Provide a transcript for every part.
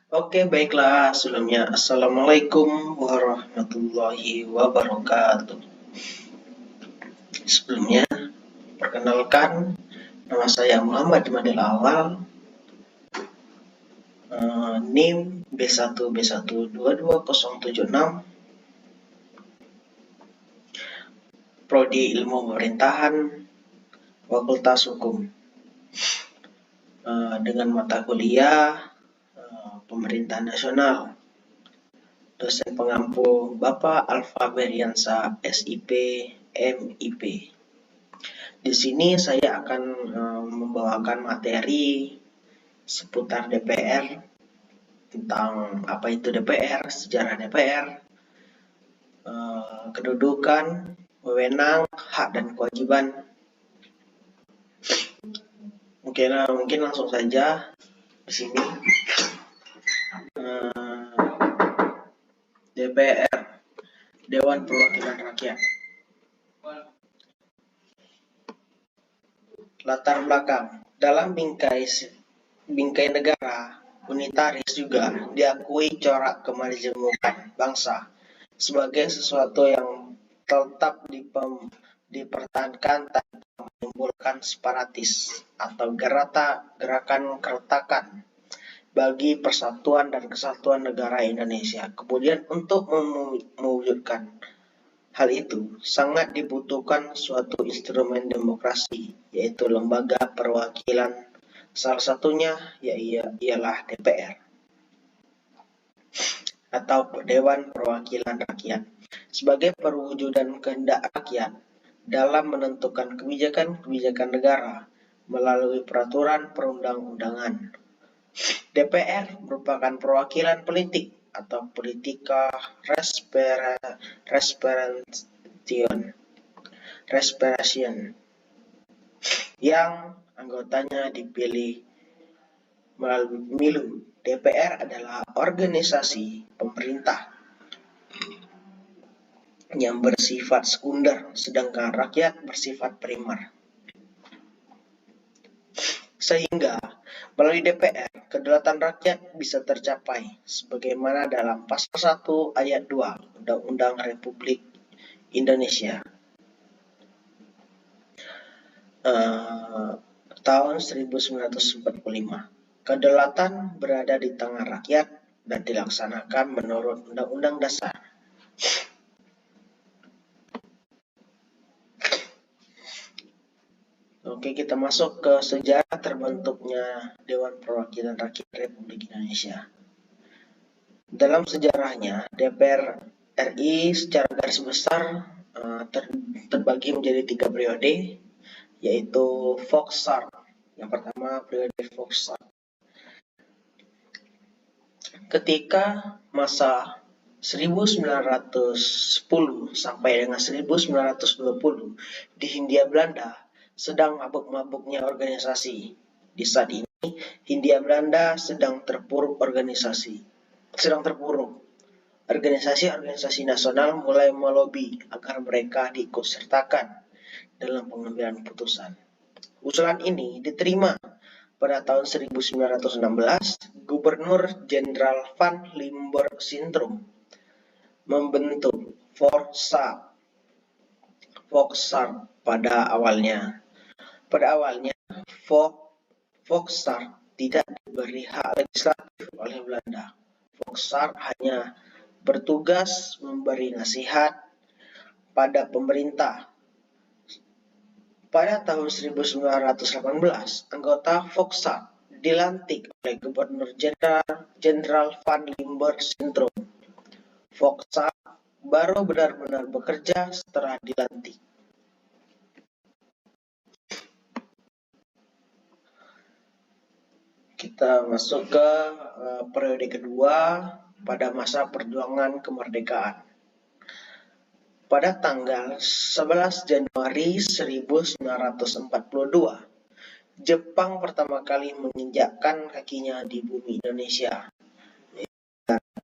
Oke, baiklah. Sebelumnya, Assalamualaikum warahmatullahi wabarakatuh. Sebelumnya, perkenalkan, nama saya Muhammad Madil Awal, NIM B1B1222076, Prodi Ilmu Pemerintahan, Fakultas Hukum, dengan mata kuliah Pemerintahan Nasional. Dosen pengampu Bapak Alfa Beriansa, SIP, MIP. Di sini saya akan membawakan materi seputar DPR, tentang apa itu DPR, sejarah DPR, kedudukan, wewenang, hak dan kewajiban. Mungkin langsung saja di sini. DPR, Dewan Perwakilan Rakyat. Latar belakang, dalam bingkai negara, unitaris juga diakui corak kemajemukan bangsa sebagai sesuatu yang tetap dipertahankan tanpa menimbulkan separatis atau gerakan keretakan bagi persatuan dan kesatuan negara Indonesia. Kemudian untuk mewujudkan hal itu sangat dibutuhkan suatu instrumen demokrasi, yaitu lembaga perwakilan. Salah satunya ialah DPR atau Dewan Perwakilan Rakyat, sebagai perwujudan kehendak rakyat dalam menentukan kebijakan-kebijakan negara melalui peraturan perundang-undangan. DPR merupakan perwakilan politik atau politika respiration yang anggotanya dipilih melalui pemilu. DPR adalah organisasi pemerintah yang bersifat sekunder, sedangkan rakyat bersifat primer. Sehingga melalui DPR, kedaulatan rakyat bisa tercapai sebagaimana dalam Pasal 1 Ayat 2 Undang-Undang Republik Indonesia tahun 1945. Kedaulatan berada di tangan rakyat dan dilaksanakan menurut Undang-Undang Dasar. Oke, kita masuk ke sejarah terbentuknya Dewan Perwakilan Rakyat Republik Indonesia. Dalam sejarahnya, DPR RI secara garis besar terbagi menjadi 3 periode, yaitu Foksart. Yang pertama, periode Foksart. Ketika masa 1910 sampai dengan 1920 di Hindia Belanda sedang mabuk-mabuknya organisasi. Di saat ini, Hindia Belanda sedang terpuruk. Organisasi-organisasi nasional mulai melobi agar mereka diikutsertakan dalam pengambilan putusan. Usulan ini diterima pada tahun 1916. Gubernur Jenderal Van Limburg-Sintrum membentuk Foksart pada awalnya. Foksart tidak diberi hak legislatif oleh Belanda. Foksart hanya bertugas memberi nasihat pada pemerintah. Pada tahun 1918, anggota Foksart dilantik oleh Gubernur Jenderal Van Limburg-Sintrum. Foksart baru benar-benar bekerja setelah dilantik. Kita masuk ke periode kedua pada masa perjuangan kemerdekaan. Pada tanggal 11 Januari 1942, Jepang pertama kali menginjakkan kakinya di bumi Indonesia,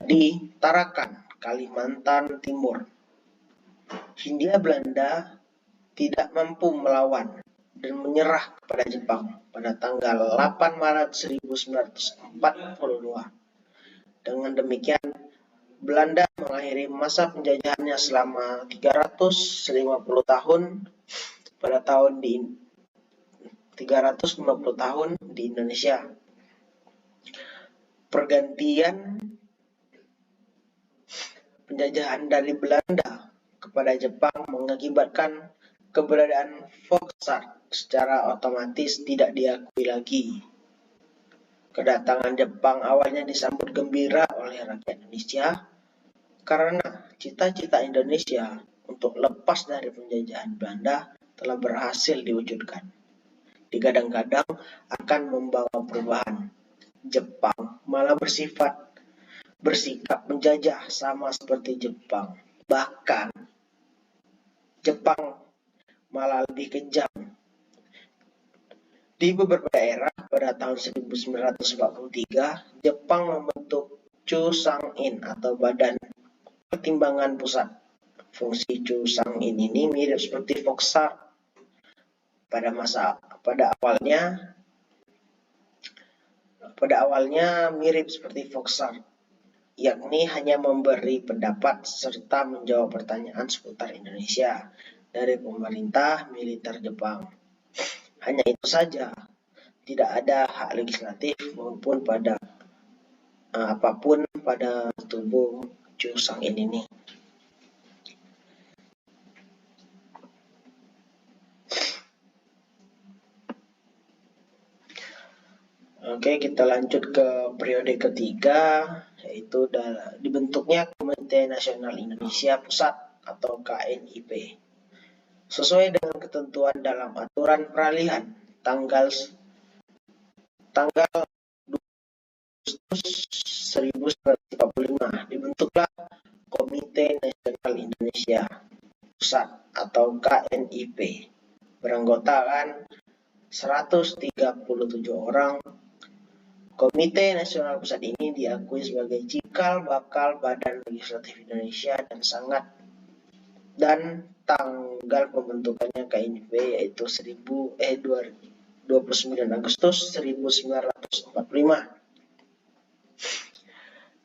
di Tarakan, Kalimantan Timur. Hindia Belanda tidak mampu melawan dan menyerah kepada Jepang pada tanggal 8 Maret 1942. Dengan demikian, Belanda mengakhiri masa penjajahannya selama 350 tahun pada tahun 350 tahun di Indonesia. Pergantian penjajahan dari Belanda kepada Jepang mengakibatkan keberadaan Volkswagen secara otomatis tidak diakui lagi. Kedatangan Jepang awalnya disambut gembira oleh rakyat Indonesia karena cita-cita Indonesia untuk lepas dari penjajahan Belanda telah berhasil diwujudkan. Digadang-gadang akan membawa perubahan. Jepang malah bersikap menjajah sama seperti Jepang. Bahkan Jepang malah lebih kejam. Di beberapa daerah pada tahun 1943, Jepang membentuk Chūsang-in atau Badan Pertimbangan Pusat. Fungsi Chūsang-in ini mirip seperti Volkswagen pada awalnya mirip seperti Volkswagen, yakni hanya memberi pendapat serta menjawab pertanyaan seputar Indonesia dari pemerintah militer Jepang. Hanya itu saja, tidak ada hak legislatif maupun pada apapun pada tubuh Chūsang-in ini. Oke, kita lanjut ke periode ketiga, yaitu dibentuknya Komite Nasional Indonesia Pusat atau KNIP. Sesuai dengan ketentuan dalam aturan peralihan tanggal 2 Agustus 1945 dibentuklah Komite Nasional Indonesia Pusat atau KNIP beranggotakan 137 orang. Komite Nasional Pusat ini diakui sebagai cikal bakal Badan Legislatif Indonesia dan tanggal pembentukannya KNIP yaitu 29 Agustus 1945.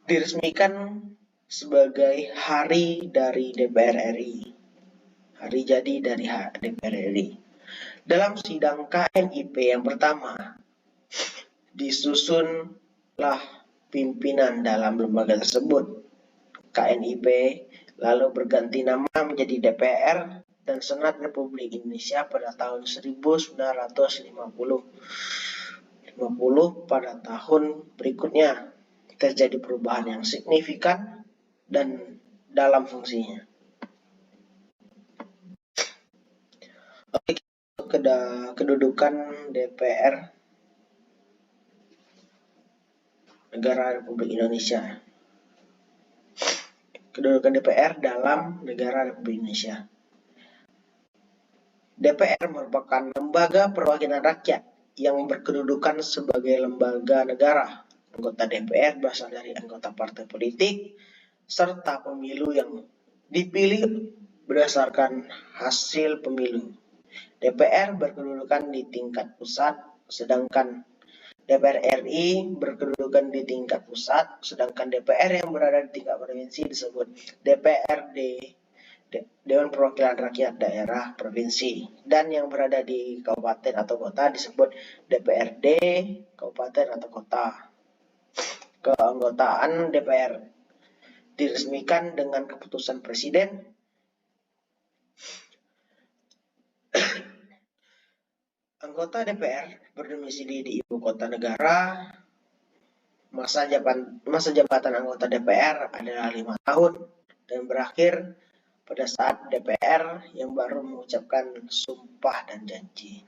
Diresmikan sebagai hari dari DPR RI. Hari jadi dari DPR RI. Dalam sidang KNIP yang pertama, disusunlah pimpinan dalam lembaga tersebut. KNIP lalu berganti nama menjadi DPR dan Senat Republik Indonesia pada tahun 1950. Pada tahun berikutnya terjadi perubahan yang signifikan dan dalam fungsinya. Oke, kedudukan DPR Negara Republik Indonesia. Kedudukan DPR dalam Negara Republik Indonesia. DPR merupakan lembaga perwakilan rakyat yang berkedudukan sebagai lembaga negara. Anggota DPR berasal dari anggota partai politik serta pemilu yang dipilih berdasarkan hasil pemilu. DPR berkedudukan di tingkat pusat, sedangkan DPR RI berkedudukan di tingkat pusat, sedangkan DPR yang berada di tingkat provinsi disebut DPRD, Dewan Perwakilan Rakyat Daerah Provinsi, dan yang berada di kabupaten atau kota disebut DPRD Kabupaten atau Kota. Keanggotaan DPR diresmikan dengan keputusan Presiden Anggota DPR berdomisili di ibu kota negara. Masa jabatan anggota DPR adalah 5 tahun dan berakhir pada saat DPR yang baru mengucapkan sumpah dan janji.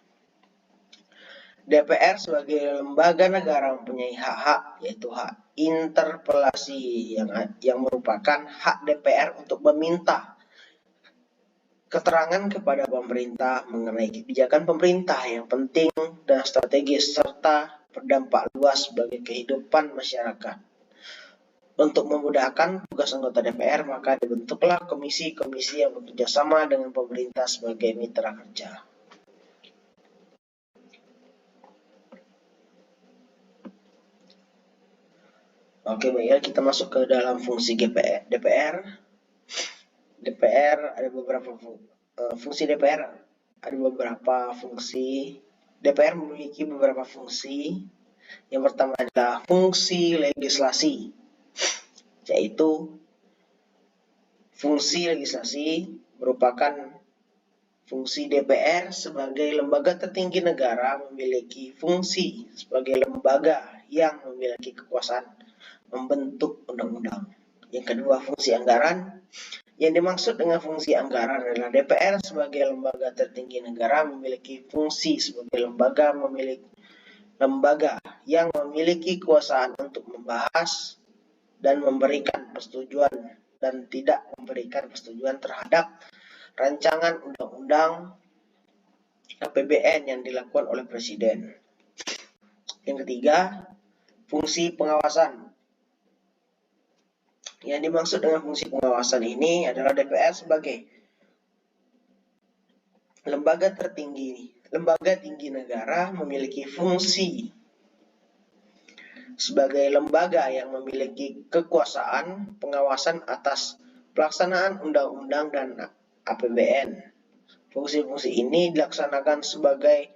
DPR sebagai lembaga negara mempunyai hak-hak, yaitu hak interpelasi yang merupakan hak DPR untuk meminta keterangan kepada pemerintah mengenai kebijakan pemerintah yang penting dan strategis serta berdampak luas bagi kehidupan masyarakat. Untuk memudahkan tugas anggota DPR, maka dibentuklah komisi-komisi yang bekerja sama dengan pemerintah sebagai mitra kerja. Oke, baiklah kita masuk ke dalam fungsi DPR. DPR ada beberapa fungsi DPR. Ada beberapa fungsi. DPR memiliki beberapa fungsi. Yang pertama adalah fungsi legislasi, yaitu fungsi legislasi merupakan fungsi DPR sebagai lembaga tertinggi negara memiliki fungsi sebagai lembaga yang memiliki kekuasaan membentuk undang-undang. Yang kedua, fungsi anggaran. Yang dimaksud dengan fungsi anggaran adalah DPR sebagai lembaga tertinggi negara memiliki fungsi sebagai lembaga yang memiliki kekuasaan untuk membahas dan memberikan persetujuan dan tidak memberikan persetujuan terhadap rancangan undang-undang APBN yang dilakukan oleh Presiden. Yang ketiga, fungsi pengawasan. Yang dimaksud dengan fungsi pengawasan ini adalah DPR sebagai lembaga tinggi negara memiliki fungsi sebagai lembaga yang memiliki kekuasaan pengawasan atas pelaksanaan undang-undang dan APBN. Fungsi-fungsi ini dilaksanakan sebagai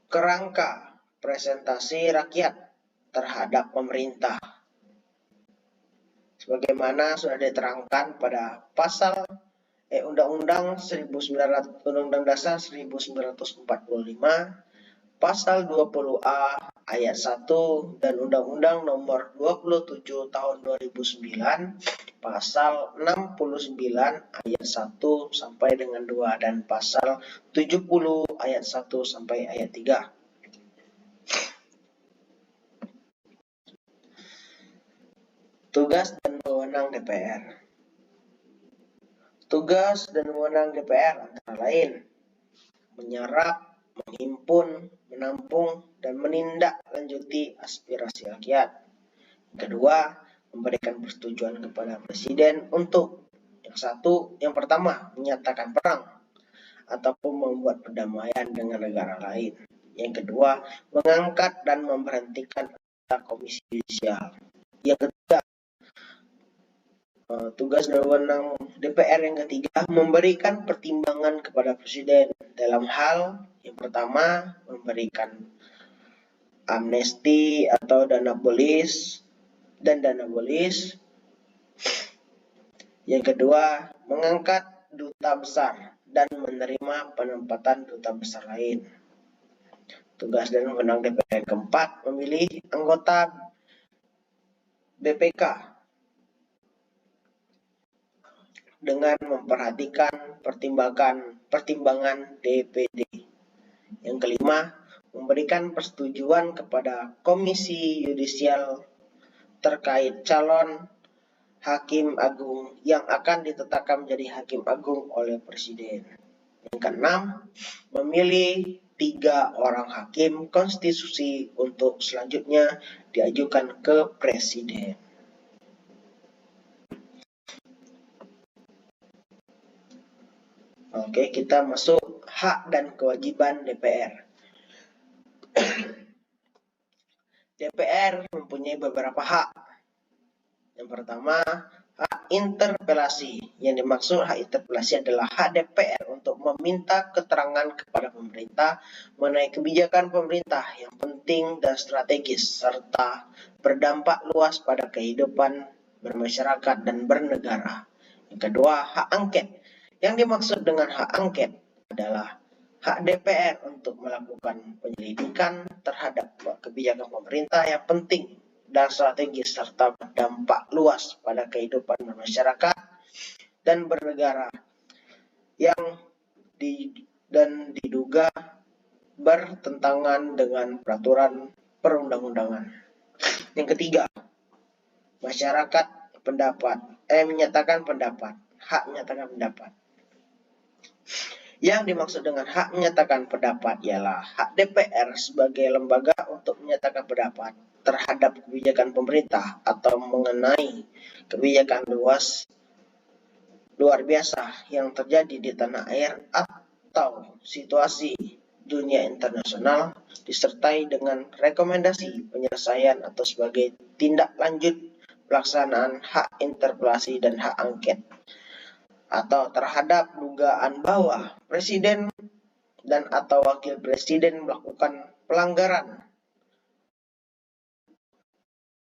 kerangka presentasi rakyat terhadap pemerintah, sebagaimana sudah diterangkan pada pasal Undang-Undang Dasar 1945, Pasal 20A ayat 1 dan Undang-Undang Nomor 27 Tahun 2009, Pasal 69 ayat 1 sampai dengan 2 dan Pasal 70 ayat 1 sampai ayat 3. Tugas dan wewenang DPR. Tugas dan wewenang DPR antara lain menyerap, menghimpun, menampung, dan menindaklanjuti aspirasi rakyat. Kedua, memberikan persetujuan kepada Presiden untuk yang pertama, menyatakan perang ataupun membuat perdamaian dengan negara lain. Yang kedua, mengangkat dan memberhentikan anggota Komisi Yudisial. Yang ketiga, tugas dan wewenang DPR yang ketiga, memberikan pertimbangan kepada Presiden dalam hal yang pertama, memberikan amnesti atau dana bolis. Yang kedua, mengangkat duta besar dan menerima penempatan duta besar lain. Tugas dan wewenang DPR yang keempat, memilih anggota BPK dengan memperhatikan pertimbangan DPD. Yang kelima, memberikan persetujuan kepada Komisi Yudisial terkait calon Hakim Agung yang akan ditetapkan menjadi Hakim Agung oleh Presiden. Yang keenam, memilih 3 orang hakim konstitusi untuk selanjutnya diajukan ke Presiden. Oke, kita masuk hak dan kewajiban DPR. DPR mempunyai beberapa hak. Yang pertama, hak interpelasi. Yang dimaksud hak interpelasi adalah hak DPR untuk meminta keterangan kepada pemerintah mengenai kebijakan pemerintah yang penting dan strategis serta berdampak luas pada kehidupan bermasyarakat dan bernegara. Yang kedua, hak angket. Yang dimaksud dengan hak angket adalah hak DPR untuk melakukan penyelidikan terhadap kebijakan pemerintah yang penting dan strategis serta berdampak luas pada kehidupan bermasyarakat dan bernegara yang diduga bertentangan dengan peraturan perundang-undangan. Yang ketiga, masyarakat menyatakan pendapat, hak menyatakan pendapat. Yang dimaksud dengan hak menyatakan pendapat ialah hak DPR sebagai lembaga untuk menyatakan pendapat terhadap kebijakan pemerintah atau mengenai kebijakan luar biasa yang terjadi di tanah air atau situasi dunia internasional disertai dengan rekomendasi penyelesaian atau sebagai tindak lanjut pelaksanaan hak interpelasi dan hak angket, atau terhadap dugaan bahwa presiden dan atau wakil presiden melakukan pelanggaran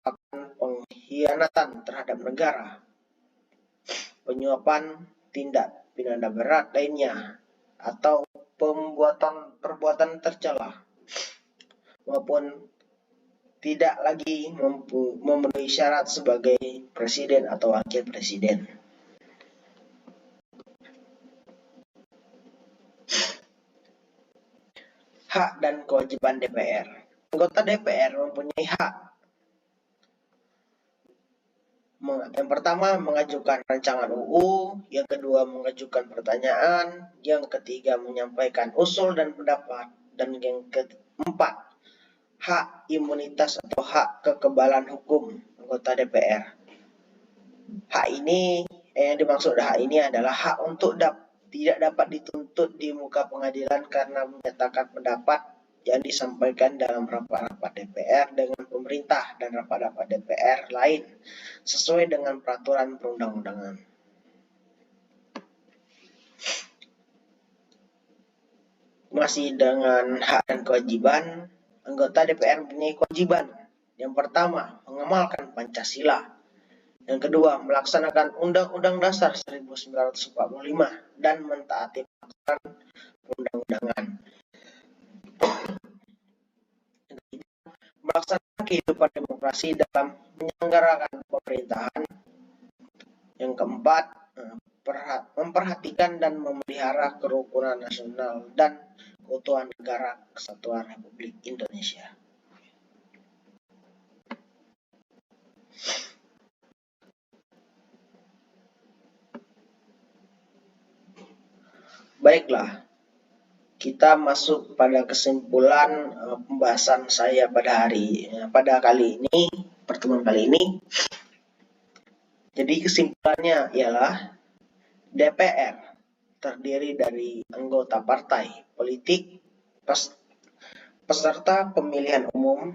akan pengkhianatan terhadap negara, penyuapan, tindak pidana berat lainnya, atau perbuatan tercela, maupun tidak lagi memenuhi syarat sebagai presiden atau wakil presiden. Hak dan kewajiban DPR. Anggota DPR mempunyai hak. Yang pertama, mengajukan rancangan UU, yang kedua, mengajukan pertanyaan, yang ketiga, menyampaikan usul dan pendapat, dan yang keempat, hak imunitas atau hak kekebalan hukum anggota DPR. Hak ini, yang dimaksud hak ini adalah hak untuk tidak dapat dituntut di muka pengadilan karena menyatakan pendapat yang disampaikan dalam rapat-rapat DPR dengan pemerintah dan rapat-rapat DPR lain sesuai dengan peraturan perundang-undangan. Masih dengan hak dan kewajiban, anggota DPR mempunyai kewajiban. Yang pertama, mengamalkan Pancasila. Yang kedua, melaksanakan Undang-Undang Dasar 1945 dan mentaati peraturan perundang-undangan. Melaksanakan kehidupan demokrasi dalam menyelenggarakan pemerintahan. Yang keempat, memperhatikan dan memelihara kerukunan nasional dan keutuhan negara Kesatuan Republik Indonesia. Baiklah, kita masuk pada kesimpulan pembahasan saya pada pertemuan kali ini. Jadi kesimpulannya ialah DPR terdiri dari anggota partai politik, peserta pemilihan umum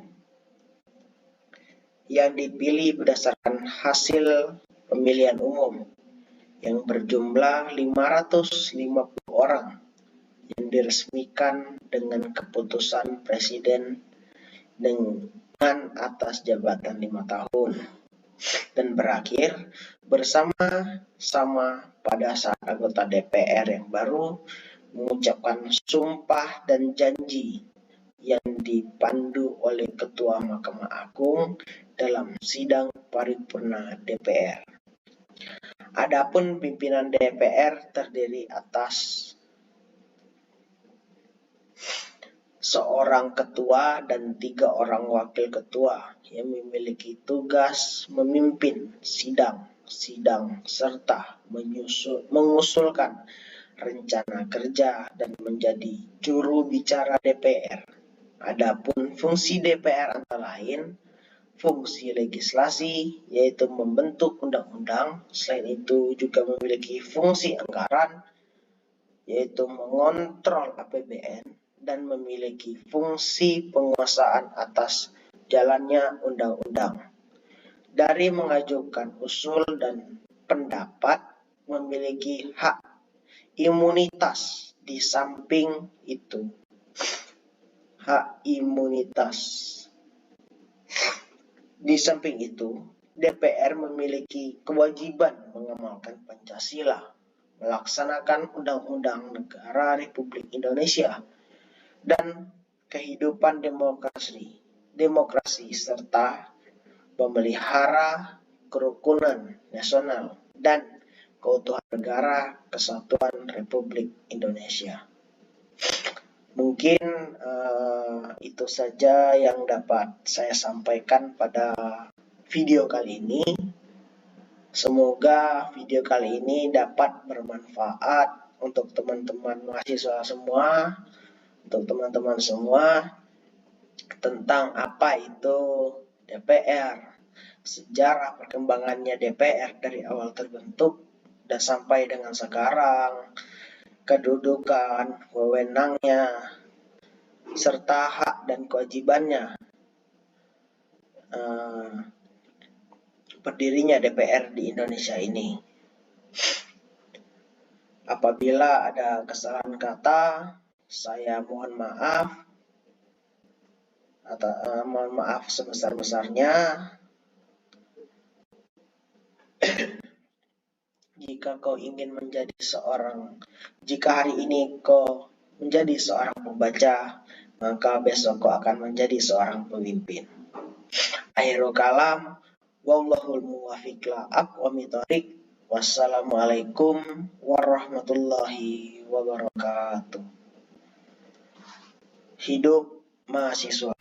yang dipilih berdasarkan hasil pemilihan umum yang berjumlah 550 orang yang diresmikan dengan keputusan Presiden dengan atas jabatan 5 tahun dan berakhir bersama-sama pada saat anggota DPR yang baru mengucapkan sumpah dan janji yang dipandu oleh Ketua Mahkamah Agung dalam sidang paripurna DPR. Adapun pimpinan DPR terdiri atas seorang ketua dan 3 orang wakil ketua yang memiliki tugas memimpin sidang serta mengusulkan rencana kerja dan menjadi juru bicara DPR. Adapun fungsi DPR antara lain fungsi legislasi, yaitu membentuk undang-undang. Selain itu juga memiliki fungsi anggaran, yaitu mengontrol APBN, dan memiliki fungsi penguasaan atas jalannya undang-undang. Dari mengajukan usul dan pendapat, memiliki hak imunitas. Di samping itu, DPR memiliki kewajiban mengamalkan Pancasila, melaksanakan Undang-Undang Negara Republik Indonesia, dan kehidupan demokrasi serta memelihara kerukunan nasional dan keutuhan negara Kesatuan Republik Indonesia. Mungkin itu saja yang dapat saya sampaikan pada video kali ini. Semoga video kali ini dapat bermanfaat untuk teman-teman mahasiswa semua, untuk teman-teman semua, tentang apa itu DPR, sejarah perkembangannya DPR dari awal terbentuk dan sampai dengan sekarang, kedudukan, wewenangnya, serta hak dan kewajibannya berdirinya DPR di Indonesia ini. Apabila ada kesalahan kata, saya mohon maaf atau mohon maaf sebesar-besarnya. Jika hari ini kau menjadi seorang pembaca, maka besok kau akan menjadi seorang pemimpin. Akhirul kalam, wallahul muwaffiq la aqwamit thoriq. Wassalamualaikum warahmatullahi wabarakatuh. Hidup mahasiswa.